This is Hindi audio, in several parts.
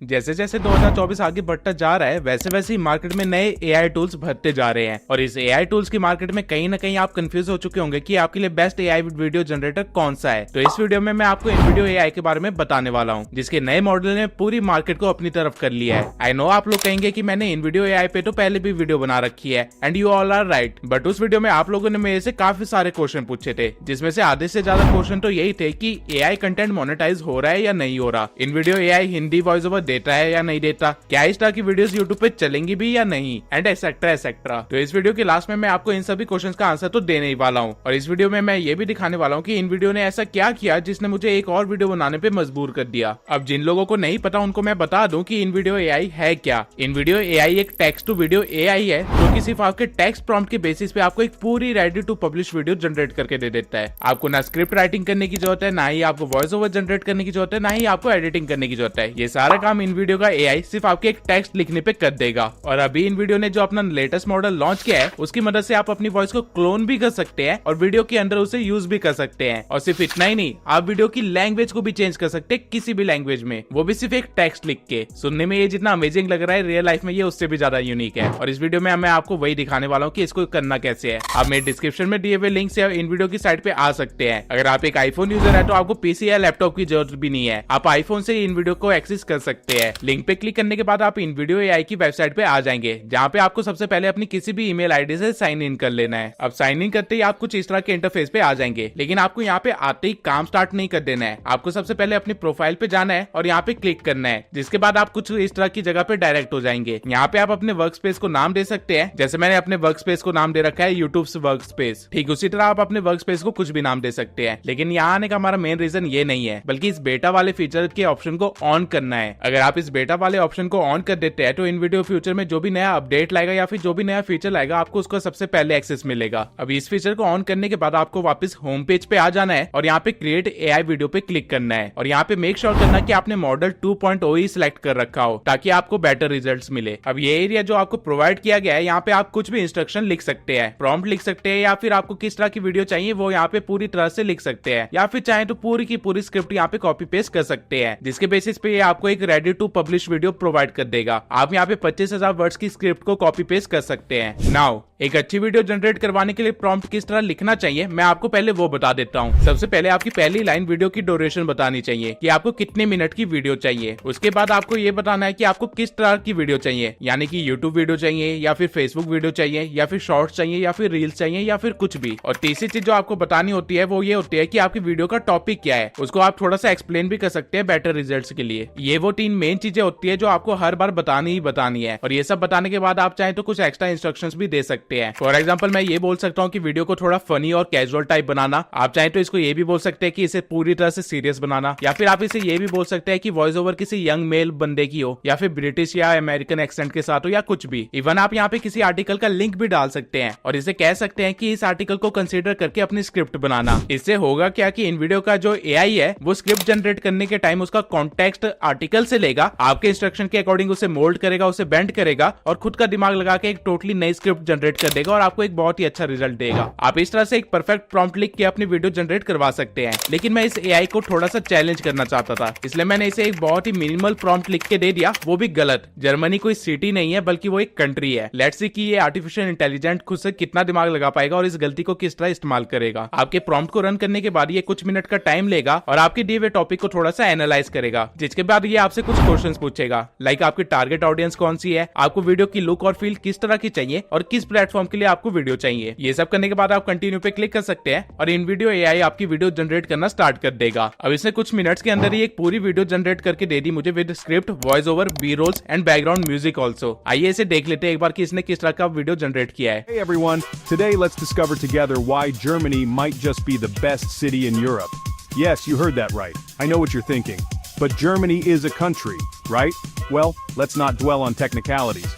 जैसे जैसे 2024 आगे बढ़ता जा रहा है वैसे वैसे ही मार्केट में नए एआई टूल्स भरते जा रहे हैं और इस एआई टूल्स की मार्केट में कहीं ना कहीं आप कंफ्यूज हो चुके होंगे कि आपके लिए बेस्ट एआई वीडियो जनरेटर कौन सा है। तो इस वीडियो में मैं आपको इनवीडियो एआई के बारे में बताने वाला हूँ जिसके नए मॉडल ने पूरी मार्केट को अपनी तरफ कर लिया है। आई नो आप लोग कहेंगे कि मैंने इनवीडियो एआई पे तो पहले भी वीडियो बना रखी है and you all are right, but उस वीडियो में आप लोगों ने मेरे से काफी सारे क्वेश्चन पूछे थे जिसमें से आधे से ज्यादा क्वेश्चन तो यही थे कि एआई कंटेंट मोनेटाइज हो रहा है या नहीं हो रहा, InVideo AI Hindi voice over देता है या नहीं देता, क्या इस तरह की वीडियोस यूट्यूब पे चलेंगी भी या नहीं, एंड एक्सेट्रा एक्सेट्रा। तो इस वीडियो के लास्ट में मैं आपको इन सभी क्वेश्चंस का आंसर तो देने ही वाला हूँ और इस वीडियो में मैं ये भी दिखाने वाला हूँ कि इन वीडियो ने ऐसा क्या किया जिसने मुझे एक और वीडियो बनाने पे मजबूर कर दिया। अब जिन लोगों को नहीं पता उनको मैं बता दूं कि इन वीडियो एआई है क्या। इन वीडियो एआई एक टेक्स्ट टू वीडियो एआई है जो कि सिर्फ आपके टेक्स्ट प्रॉम्प्ट के बेसिस पे आपको एक पूरी ready to publish video generate करके दे देता है। आपको ना स्क्रिप्ट राइटिंग करने की जरूरत है, ना ही आपको वॉइस ओवर जनरेट करने की जरूरत है, ना ही आपको एडिटिंग करने की जरूरत है। ये सारा काम इन वीडियो का एआई सिर्फ आपके एक टेक्स्ट लिखने पे कर देगा। और अभी इन वीडियो ने जो अपना लेटेस्ट मॉडल लॉन्च किया है उसकी मदद से आप अपनी वॉइस को क्लोन भी कर सकते हैं और वीडियो के अंदर उसे यूज भी कर सकते हैं। और सिर्फ इतना ही नहीं, आप वीडियो की लैंग्वेज को भी चेंज कर सकते हैं किसी भी लैंग्वेज में, वो भी सिर्फ एक टेक्स्ट लिख के। सुनने में ये जितना अमेजिंग लग रहा है रियल लाइफ में ये उससे भी ज्यादा यूनिक है और इस वीडियो में मैं आपको वही दिखाने वाला हूँ कि इसको करना कैसे है। आप मेरे डिस्क्रिप्शन में दिए हुए लिंक से इन वीडियो की साइट पे आ सकते हैं। अगर आप एक आईफोन यूजर है तो आपको पीसी या लैपटॉप की जरूरत भी नहीं है, आप आईफोन से इन वीडियो को एक्सेस कर सकते हैं। लिंक पे क्लिक करने के बाद आप इन वीडियो एआई की वेबसाइट पे आ जाएंगे जहाँ पे आपको सबसे पहले अपनी किसी भी ईमेल आईडी से साइन इन कर लेना है। अब साइन इन करते ही आप कुछ इस तरह के इंटरफेस पे आ जाएंगे, लेकिन आपको यहाँ पे आते ही काम स्टार्ट नहीं कर देना है। आपको सबसे पहले अपनी प्रोफाइल पे जाना है और यहाँ पे क्लिक करना है, जिसके बाद आप कुछ इस तरह की जगह पे डायरेक्ट हो जाएंगे। यहाँ पे आप अपने वर्क स्पेस को नाम दे सकते हैं, जैसे मैंने अपने वर्क स्पेस को नाम दे रखा है यूट्यूब वर्क स्पेस। ठीक उसी तरह आप अपने वर्क स्पेस को कुछ भी नाम दे सकते हैं, लेकिन यहाँ आने का हमारा मेन रीजन ये नहीं है, बल्कि इस बेटा वाले फीचर के ऑप्शन को ऑन करना है। अगर आप इस बेटा वाले ऑप्शन को ऑन कर देते हैं तो इन वीडियो फ्यूचर में जो भी नया अपडेट लाएगा या फिर जो भी नया फीचर लाएगा आपको उसका सबसे पहले एक्सेस मिलेगा। अब इस फीचर को ऑन करने के बाद आपको वापस होम पेज पे आ जाना है और यहाँ पे क्रिएट एआई वीडियो पे क्लिक करना है और यहाँ पे मेक श्योर करना कि आपने मॉडल 2.0 ही सिलेक्ट कर रखा हो ताकि आपको बेटर रिजल्ट्स मिले। अब ये एरिया जो आपको प्रोवाइड किया गया है यहाँ पे आप कुछ भी इंस्ट्रक्शन लिख सकते हैं, प्रॉम्प्ट लिख सकते हैं, या फिर आपको किस तरह की वीडियो चाहिए वो यहाँ पे पूरी तरह से लिख सकते हैं, या फिर चाहे तो पूरी की पूरी स्क्रिप्ट यहाँ पे कॉपी पेस्ट कर सकते हैं, जिसके बेसिस पे ये आपको एक ready to publish video provide कर देगा। आप यहाँ पे 25,000 वर्ड्स की स्क्रिप्ट को कॉपी पेस्ट कर सकते हैं। नाउ एक अच्छी वीडियो जनरेट करवाने के लिए प्रॉम्प्ट किस तरह लिखना चाहिए मैं आपको पहले वो बता देता हूँ। सबसे पहले आपकी पहली लाइन वीडियो की ड्यूरेशन बतानी चाहिए कि आपको कितने मिनट की वीडियो चाहिए। उसके बाद आपको ये बताना है कि आपको किस तरह की वीडियो चाहिए, यानी कि यूट्यूब वीडियो चाहिए या फिर फेसबुक वीडियो चाहिए या फिर शॉर्ट्स चाहिए या फिर रील्स चाहिए या फिर कुछ भी। और तीसरी चीज जो आपको बतानी होती है वो ये होती है कि आपकी वीडियो का टॉपिक क्या है, उसको आप थोड़ा सा एक्सप्लेन भी कर सकते हैं बेटर रिजल्ट्स के लिए। ये वो 3 मेन चीजें होती है जो आपको हर बार बतानी ही बतानी है और ये सब बताने के बाद आप चाहे तो कुछ एक्स्ट्रा इंस्ट्रक्शंस भी दे सकते हैं। फॉर एग्जांपल मैं ये बोल सकता हूँ कि वीडियो को थोड़ा फनी और कैजुअल टाइप बनाना। आप चाहे तो इसको ये भी बोल सकते हैं कि इसे पूरी तरह से सीरियस बनाना, या फिर आप इसे ये भी बोल सकते हैं कि वॉइस ओवर किसी यंग मेल बंदे की हो या फिर ब्रिटिश या अमेरिकन एक्सेंट के साथ हो या कुछ भी। इवन आप यहाँ पे किसी आर्टिकल का लिंक भी डाल सकते हैं और इसे कह सकते हैं कि इस आर्टिकल को कंसीडर करके अपनी स्क्रिप्ट बनाना। इससे होगा क्या कि इन वीडियो का जो एआई है वो स्क्रिप्ट जनरेट करने के टाइम उसका कॉन्टेक्स्ट आर्टिकल से लेगा, आपके इंस्ट्रक्शन के अकॉर्डिंग उसे मोल्ड करेगा, उसे बेंड करेगा और खुद का दिमाग लगा के एक टोटली नई स्क्रिप्ट जनरेट कर देगा और आपको एक बहुत ही अच्छा रिजल्ट देगा। आप इस तरह से एक परफेक्ट प्रॉम्प्ट लिख के अपनी वीडियो जनरेट करवा सकते हैं। लेकिन मैं इस एआई को थोड़ा सा चैलेंज करना चाहता था, इसलिए मैंने इसे एक बहुत ही मिनिमल प्रॉम्प्ट लिख के दे दिया, वो भी गलत। जर्मनी कोई सिटी नहीं है बल्कि वो एक कंट्री है। लेट्स सी कि ये आर्टिफिशियल इंटेलिजेंट खुद से कितना दिमाग लगा पाएगा और इस गलती को किस तरह इस्तेमाल करेगा। आपके प्रॉम्प्ट को रन करने के बाद ये कुछ मिनट का टाइम लेगा और आपके दिए हुए टॉपिक को थोड़ा सा एनालाइज करेगा, जिसके बाद ये आपसे कुछ क्वेश्चंस पूछेगा, लाइक आपकी टारगेट ऑडियंस कौन सी है, आपको वीडियो की लुक और फील किस तरह की चाहिए और किस प्लेटफॉर्म के लिए आपको वीडियो चाहिए। ये सब करने के बाद आप कंटिन्यू पे क्लिक कर सकते हैं और इन वीडियो एआई आपकी वीडियो जनरेट करना स्टार्ट कर देगा। अब इसने कुछ मिनट्स के अंदर ही एक पूरी वीडियो जनरेट करके दे दी मुझे with script, voice over, B rolls and background music also. आइए इसे देख लेते हैं एक बार कि इसने किस तरह का वीडियो जनरेट किया है। Hey everyone, today let's discover together why Germany might just be the best city in Europe. Yes, you heard that right. I know what you're thinking. But Germany is a country, right? Well, let's not dwell on technicalities.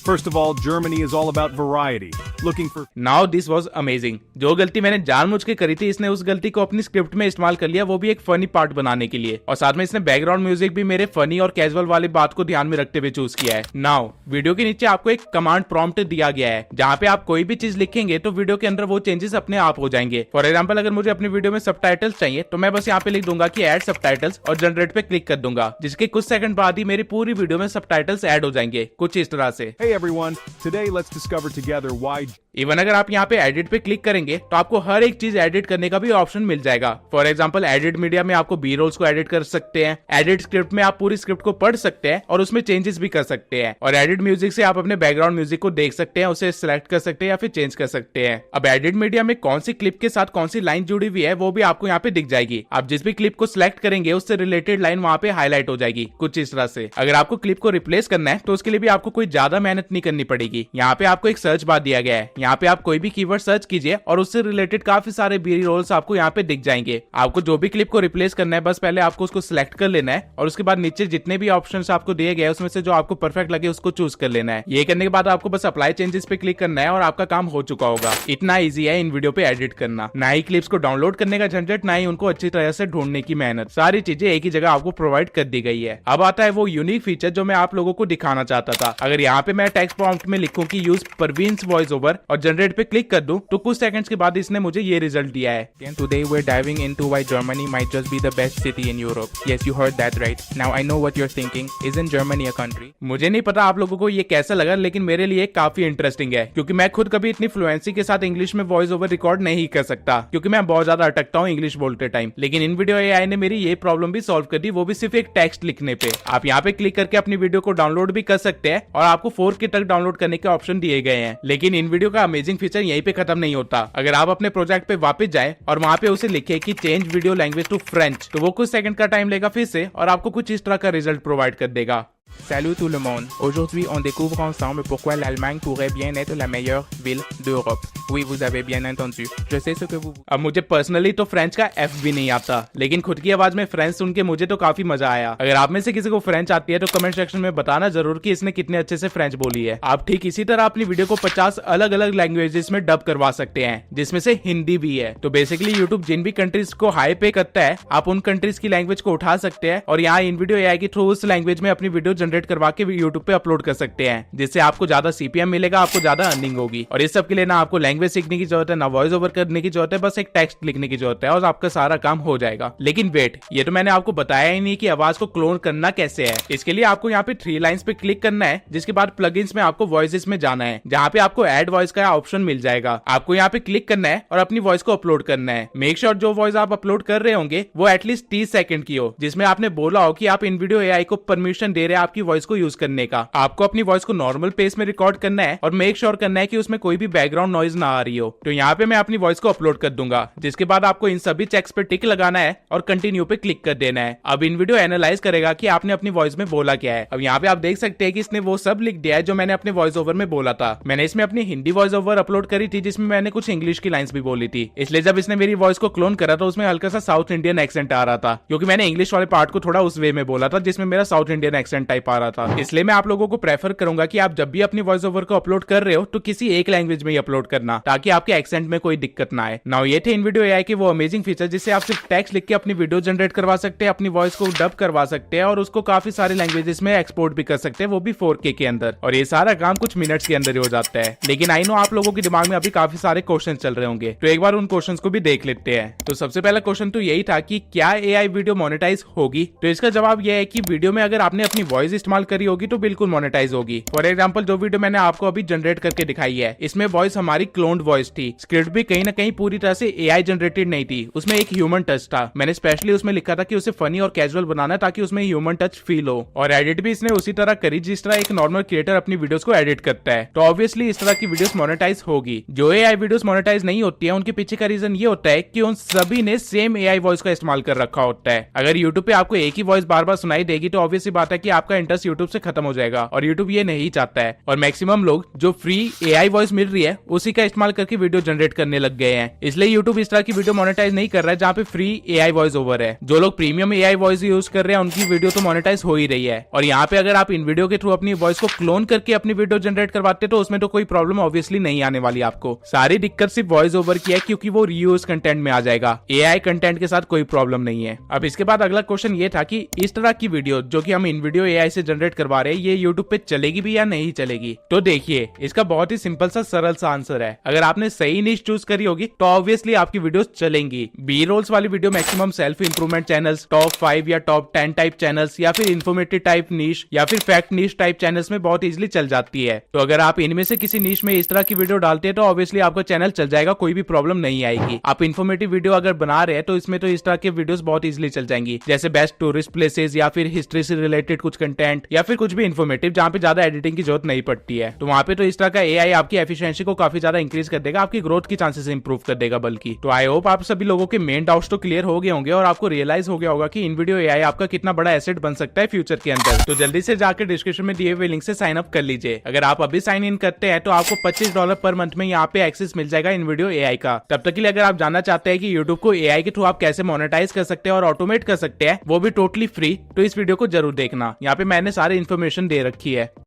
First of all, Germany is all about variety. looking for now this was amazing. जो गलती मैंने जानबूझ के करी थी, इसने उस गलती को अपनी स्क्रिप्ट में इस्तेमाल कर लिया, वो भी एक फनी पार्ट बनाने के लिए। और साथ में इसने बैकग्राउंड म्यूजिक भी मेरे फनी और कैजुअल वाली बात को ध्यान में रखते हुए चूज किया है। नाउ वीडियो के नीचे आपको एक कमांड प्रॉम्प्ट दिया गया है, जहाँ पे आप कोई भी चीज लिखेंगे तो वीडियो के अंदर वो चेंजेस अपने आप हो जाएंगे। फॉर एग्जाम्पल, अगर मुझे अपनी वीडियो में सबटाइटल्स चाहिए तो मैं बस यहाँ पे लिख दूंगा कि ऐड सबटाइटल्स और जनरेट पे क्लिक कर दूंगा, जिसके कुछ सेकंड बाद ही मेरी पूरी वीडियो में सबटाइटल्स ऐड हो जाएंगे कुछ इस तरह से। Hey everyone, today let's discover together why even अगर आप यहाँ पे एडिट पे क्लिक करेंगे तो आपको हर एक चीज एडिट करने का भी ऑप्शन मिल जाएगा। फॉर एग्जांपल, एडिट मीडिया में आपको बी रोल्स को एडिट कर सकते हैं, एडिट स्क्रिप्ट में आप पूरी स्क्रिप्ट को पढ़ सकते हैं और उसमें चेंजेस भी कर सकते हैं, और एडिट म्यूजिक से आप अपने बैकग्राउंड म्यूजिक को देख सकते हैं, उसे सिलेक्ट कर सकते हैं या फिर चेंज कर सकते हैं। अब एडिट मीडिया में कौन सी क्लिप के साथ कौन सी लाइन जुड़ी हुई है वो भी आपको यहाँ पे दिख जाएगी। आप जिस भी क्लिप को सिलेक्ट करेंगे उससे रिलेटेड लाइन वहाँ पे हाईलाइट हो जाएगी कुछ इस तरह से। अगर आपको क्लिप को रिप्लेस करना है तो उसके लिए भी आपको कोई ज्यादा मेहनत नहीं करनी पड़ेगी। यहाँ पे आपको एक सर्च बार दिया गया है, यहाँ पे आप कोई भी कीवर्ड सर्च कीजिए और उससे रिलेटेड काफी सारे बी रोल्स आपको यहाँ पे दिख जाएंगे। आपको जो भी क्लिप को रिप्लेस करना है, बस पहले आपको उसको सिलेक्ट कर लेना है और उसके बाद नीचे जितने भी ऑप्शंस आपको दिए गए उसमें से जो आपको परफेक्ट लगे उसको चूज कर लेना है। ये करने के बाद आपको बस अप्लाई चेंजेस पे क्लिक करना है और आपका काम हो चुका होगा। इतना ईजी है इन वीडियो पे एडिट करना। ना ही क्लिप्स को डाउनलोड करने का झंझट, ना ही उनको अच्छी तरह से ढूंढने की मेहनत। सारी चीजें एक ही जगह आपको प्रोवाइड कर दी गई है। अब आता है वो यूनिक फीचर जो मैं आप लोगों को दिखाना चाहता था। अगर यहाँ पे मैं टेक्स्ट प्रॉम्प्ट में लिखूं कि यूज परवीन्स वॉइस ओवर और जनरेट पे क्लिक कर दूं तो कुछ सेकंड्स के बाद इसने मुझे ये रिजल्ट दिया है। Today we're diving into why Germany might just be the best city in Europe. Yes, you heard that right. Now I know what you're thinking. Isn't Germany a country? मुझे नहीं पता आप लोगों को ये कैसा लगा, लेकिन मेरे लिए काफी इंटरेस्टिंग है, क्योंकि मैं खुद कभी इतनी फ्लुएंसी के साथ इंग्लिश में वॉइस ओवर रिकॉर्ड नहीं कर सकता, क्योंकि मैं बहुत ज्यादा अटकता हूँ इंग्लिश बोलते टाइम। लेकिन इन वीडियो एआई ने मेरी ये प्रॉब्लम भी सॉल्व कर दी, वो भी सिर्फ एक टेक्स्ट लिखने पे। आप यहाँ पे क्लिक करके अपनी वीडियो को डाउनलोड भी कर सकते हैं और आपको 4K तक डाउनलोड करने के ऑप्शन दिए गए हैं। लेकिन इन वीडियो का अमेजिंग फीचर यहीं पे खत्म नहीं होता। अगर आप अपने प्रोजेक्ट पे वापस जाएं और वहां पे उसे लिखे कि change video language to French, तो वो कुछ सेकंड का टाइम लेगा फिर से और आपको कुछ इस तरह का रिजल्ट प्रोवाइड कर देगा। Salut tout le monde. Aujourd'hui, on découvre ensemble pourquoi l'Allemagne pourrait bien être la meilleure ville d'Europe. Oui, vous avez bien entendu. Je sais ce que vous... अब मुझे पर्सनली तो फ्रेंच का एफ भी नहीं आता, लेकिन खुद की आवाज में फ्रेंच सुन के मुझे तो काफी मजा आया। अगर आप में से किसी को फ्रेंच आती है तो कमेंट सेक्शन में बताना जरूर कि इसने कितने अच्छे से फ्रेंच बोली है। आप ठीक इसी तरह अपनी वीडियो को 50 अलग अलग लैंग्वेजेस में डब करवा सकते हैं, जिसमें से हिंदी भी है। तो बेसिकली यूट्यूब जिन भी कंट्रीज को हाई पे करता है, आप उन कंट्रीज की लैंग्वेज को उठा सकते हैं और यहाँ इन वीडियो एआई के थ्रू उस लैंग्वेज में अपनी वीडियो जनरेट करवा के यूट्यूब पे अपलोड कर सकते हैं, जिससे आपको ज्यादा सीपीएम मिलेगा, आपको ज्यादा अर्निंग होगी। और इस सब के लिए ना आपको लैंग्वेज सीखने की जरूरत है, ना वॉइस ओवर करने की जरूरत है, बस एक टेक्स्ट लिखने की जरूरत है और आपका सारा काम हो जाएगा। लेकिन वेट, ये तो मैंने आपको बताया ही नहीं कि आवाज को क्लोन करना कैसे है। इसके लिए आपको यहाँ पे 3 लाइंस पे क्लिक करना है, जिसके बाद प्लगइन्स में आपको वॉइसेस में जाना है, जहाँ पे आपको ऐड वॉइस का ऑप्शन मिल जाएगा। आपको यहाँ पे क्लिक करना है और अपनी वॉइस को अपलोड करना है। मेक श्योर जो वॉइस आप अपलोड कर रहे होंगे वो एटलीस्ट 30 सेकंड की हो, जिसमें आपने बोला हो कि आप इन वीडियो एआई को परमिशन दे रहे हैं आपकी वॉइस को यूज करने का। आपको अपनी वॉइस को नॉर्मल पेस में रिकॉर्ड करना है और मेक श्योर करना है कि उसमें कोई भी बैकग्राउंड नॉइज ना आ रही हो। तो यहाँ पे मैं अपनी वॉइस को अपलोड कर दूंगा, जिसके बाद आपको इन सभी चेक्स पे टिक लगाना है और कंटिन्यू पे क्लिक कर देना है। अब इन वीडियो एनालाइज करेगा कि आपने अपनी वॉइस में बोला क्या है। अब यहाँ पे आप देख सकते हैं कि इसने वो सब लिख दिया है जो मैंने अपने वॉइस ओवर में बोला था। मैंने इसमें अपनी हिंदी वॉइस ओवर अपलोड करी थी, जिसमें मैंने कुछ इंग्लिश की लाइंस भी बोली थी। इसलिए जब इसने मेरी वॉइस को क्लोन करा तो उसमें हल्का सा साउथ इंडियन एक्सेंट आ रहा था, क्योंकि मैंने इंग्लिश वाले पार्ट को थोड़ा उस वे में बोला था जिसमें मेरा साउथ इंडियन एक्सेंट टाइप आ रहा था। इसलिए मैं आप लोगों को प्रेफर करूंगा कि आप जब भी अपनी वॉइस ओवर को अपलोड कर रहे हो तो किसी एक लैंग्वेज में ही अपलोड करना, ताकि आपके एक्सेंट में कोई दिक्कत ना आए। नाउ ये थे इन वीडियो एआई के वो अमेजिंग फीचर, जिससे आप सिर्फ टेक्स्ट लिख के अपनी वीडियो जनरेट करवा सकते हैं, अपनी वॉइस को डब करवा सकते हैं और उसको काफी सारे लैंग्वेजेस में एक्सपोर्ट भी कर सकते हैं, वो भी 4K के अंदर। और ये सारा काम कुछ मिनट्स के अंदर ही हो जाता है। लेकिन आई नो आप लोगों के दिमाग में अभी काफी सारे क्वेश्चन चल रहे होंगे, तो एक बार उन क्वेश्चन को भी देख लेते हैं। तो सबसे पहला क्वेश्चन तो यही था कि क्या एआई वीडियो मोनेटाइज होगी? तो इसका जवाब यह है कि वीडियो में अगर आपने अपनी वॉइस इस्तेमाल करी होगी तो बिल्कुल मोनेटाइज होगी। फॉर एग्जाम्पल, जो वीडियो मैंने आपको अभी जनरेट करके दिखाई है, इसमें वॉइस हमारी क्लोन्ड वॉइस थी। स्क्रिप्ट भी कहीं ना कहीं पूरी तरह से एआई जनरेटेड नहीं थी, उसमें एक ह्यूमन टच था। मैंने स्पेशली उसमें लिखा था कि उसे फनी और कैजुअल बनाना है ताकि उसमें ह्यूमन टच फील हो। और एडिट भी इसने उसी तरह करी जिस तरह एक नॉर्मल क्रिएटर अपनी वीडियोस को एडिट करता है। तो ऑब्वियसली इस तरह की वीडियोस मोनेटाइज होगी। जो एआई वीडियोस मोनेटाइज नहीं होती है उनके पीछे का रीजन ये होता है कि उन सभी ने सेम एआई वॉइस का इस्तेमाल कर रखा होता है। अगर यूट्यूब पे आपको एक ही वॉइस बार बार सुनाई देगी तो ऑब्वियसली बात है कि आपका इंटरेस्ट यूट्यूब से खत्म हो जाएगा और यूट्यूब ये नहीं चाहता है। और मैक्सिमम लोग जो फ्री एआई वॉइस मिल रही है उसी का इस्तेमाल करके वीडियो जनरेट करने लग गए हैं, इसलिए यूट्यूब इस तरह की वीडियो मोनेटाइज नहीं कर रहा है जहाँ पे फ्री एआई वॉइस ओवर है। जो लोग प्रीमियम एआई वॉइस यूज कर रहे हैं उनकी वीडियो तो मोनेटाइज हो ही रही है। और यहाँ पे अगर आप इन वीडियो के थ्रू अपनी वॉइस को क्लोन करके अपनी वीडियो जनरेट करवाते तो उसमें तो कोई प्रॉब्लम ऑब्वियसली नहीं आने वाली आपको। सारी दिक्कत सिर्फ वॉइस ओवर की है क्योंकि वो रीयूज कंटेंट में आ जाएगा, एआई कंटेंट के साथ कोई प्रॉब्लम नहीं है। अब इसके बाद अगला क्वेश्चन ये था कि इस तरह की वीडियो जो कि हम इन वीडियो एआई से जनरेट करवा रहे हैं ये यूट्यूब पे चलेगी भी या नहीं चलेगी। तो देखिए इसका बहुत ही सिंपल सा सरल सा आंसर है, अगर आपने सही नीश चूज करी होगी तो ऑब्वियसली आपकी वीडियोस चलेंगी। बी रोल्स वाली video maximum self improvement channels, top 5 या टॉप 10 टाइप चैनल्स या फिर इन्फॉर्मेटिव टाइप नीश या फिर फैक्ट नीश टाइप चैनल्स में बहुत इजीली चल जाती है। तो अगर आप इनमें से किसी नीश में इस तरह की वीडियो डालते हैं तो ऑब्वियसली आपका चैनल चल जाएगा, कोई भी प्रॉब्लम नहीं आएगी। आप इन्फॉर्मेटिव वीडियो अगर बना रहे हैं तो इसमें तो इस तरह के वीडियोस बहुत इजीली चल जाएंगी, जैसे बेस्ट टूरिस्ट प्लेसेस या फिर हिस्ट्री से रिलेटेड कुछ कंटेंट या फिर कुछ भी इन्फॉर्मेटिव जहाँ पे ज्यादा एडिटिंग की जरूरत नहीं पड़ती है। तो वहाँ पे तो इस तरह का एआई आपकी एफिशिएंसी को काफी ज्यादा इंक्रीज कर देगा, आपकी ग्रोथ की चांसेस इंप्रूव कर देगा बल्कि। तो आई होप आप सभी लोगों के मेन डाउट्स तो क्लियर हो गए होंगे और आपको रियलाइज हो गया होगा कि इन वीडियो एआई आपका कितना बड़ा एसेट बन सकता है फ्यूचर के अंदर। तो जल्दी से जाकर डिस्क्रिप्शन में दिए हुए लिंक से साइन अप कर लीजिए। अगर आप अभी साइन इन करते हैं तो आपको $25 पर मंथ में यहाँ पे एक्सेस मिल जाएगा इन वीडियो एआई का। तब तक के लिए अगर आप जानना चाहते हैं कि यूट्यूब को एआई के थ्रू आप कैसे मोनेटाइज कर सकते हैं और ऑटोमेट कर सकते हैं वो भी टोटली फ्री, तो इस वीडियो को जरूर देखना, यहाँ पे मैंने सारी इन्फॉर्मेशन दे रखी है।